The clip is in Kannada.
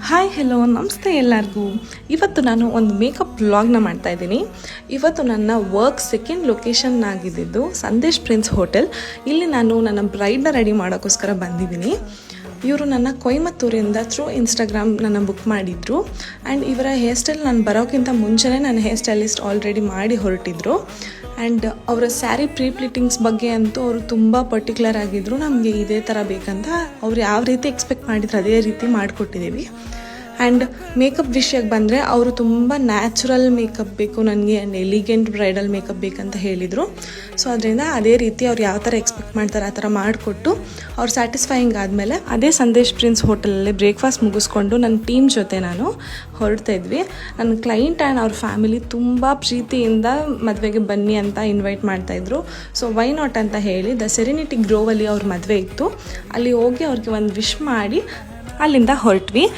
ಹಾಯ್ ಹೆಲೋ ನಮಸ್ತೆ ಎಲ್ಲರಿಗೂ. ಇವತ್ತು ನಾನು ಒಂದು ಮೇಕಪ್ ವ್ಲಾಗ್ನ ಮಾಡ್ತಾಯಿದ್ದೀನಿ. ಇವತ್ತು ನನ್ನ ವರ್ಕ್ ಸೆಕೆಂಡ್ ಲೊಕೇಶನ್ ಆಗಿದ್ದು ಸಂದೇಶ್ ಪ್ರಿನ್ಸ್ ಹೋಟೆಲ್. ಇಲ್ಲಿ ನಾನು ನನ್ನ ಬ್ರೈಡ್ನ ರೆಡಿ ಮಾಡೋಕ್ಕೋಸ್ಕರ ಬಂದಿದ್ದೀನಿ. ಇವರು ನನ್ನ ಕೊಯಮತ್ತೂರಿಂದ ಥ್ರೂ ಇನ್ಸ್ಟಾಗ್ರಾಮ್ ನನ್ನ ಬುಕ್ ಮಾಡಿದರು. ಆ್ಯಂಡ್ ಇವರ ಹೇರ್ ಸ್ಟೈಲ್ ನಾನು ಬರೋಕ್ಕಿಂತ ಮುಂಚೆನೇ ನನ್ನ ಹೇರ್ ಸ್ಟೈಲಿಸ್ಟ್ ಆಲ್ರೆಡಿ ಮಾಡಿ ಹೊರಟಿದ್ರು. ಆ್ಯಂಡ್ ಅವರ ಸ್ಯಾರಿ ಪ್ಲೀಟಿಂಗ್ಸ್ ಬಗ್ಗೆ ಅಂತೂ ಅವರು ತುಂಬ ಪರ್ಟಿಕ್ಯುಲರ್ ಆಗಿದ್ದರು. ನಮಗೆ ಇದೇ ಥರ ಬೇಕಂತ ಅವ್ರು ಯಾವ ರೀತಿ ಎಕ್ಸ್ಪೆಕ್ಟ್ ಮಾಡಿದ್ರು ಅದೇ ರೀತಿ ಮಾಡಿಕೊಟ್ಟಿದ್ದೀವಿ. ಆ್ಯಂಡ್ ಮೇಕಪ್ ವಿಷಯಕ್ಕೆ ಬಂದರೆ ಅವರು ತುಂಬ ನ್ಯಾಚುರಲ್ ಮೇಕಪ್ ಬೇಕು ನನಗೆ ಆ್ಯಂಡ್ ಎಲಿಗೆಂಟ್ ಬ್ರೈಡಲ್ ಮೇಕಪ್ ಬೇಕಂತ ಹೇಳಿದರು. ಸೊ ಅದರಿಂದ ಅದೇ ರೀತಿ ಅವ್ರು ಯಾವ ಥರ ಎಕ್ಸ್ಪೆಕ್ಟ್ ಮಾಡ್ತಾರೆ ಆ ಥರ ಮಾಡಿಕೊಟ್ಟು ಅವ್ರು ಸ್ಯಾಟಿಸ್ಫೈಯಿಂಗ್ ಆದಮೇಲೆ ಅದೇ ಸಂದೇಶ್ ಪ್ರಿನ್ಸ್ ಹೋಟೆಲಲ್ಲಿ ಬ್ರೇಕ್ಫಾಸ್ಟ್ ಮುಗಿಸ್ಕೊಂಡು ನನ್ನ ಟೀಮ್ ಜೊತೆ ನಾನು ಹೊರಡ್ತಾ ಇದ್ವಿ. ನನ್ನ ಕ್ಲೈಂಟ್ ಆ್ಯಂಡ್ ಅವ್ರ ಫ್ಯಾಮಿಲಿ ತುಂಬ ಪ್ರೀತಿಯಿಂದ ಮದುವೆಗೆ ಬನ್ನಿ ಅಂತ ಇನ್ವೈಟ್ ಮಾಡ್ತಾಯಿದ್ರು. ಸೊ ವೈ ನಾಟ್ ಅಂತ ಹೇಳಿ ದ ಸೆರೆನಿಟಿ ಗ್ರೋವಲ್ಲಿ ಅವ್ರ ಮದುವೆ ಇತ್ತು. ಅಲ್ಲಿ ಹೋಗಿ ಅವ್ರಿಗೆ ಒಂದು ವಿಶ್ ಮಾಡಿ ಅಲ್ಲಿಂದ ಹೊರಟ್ವಿ.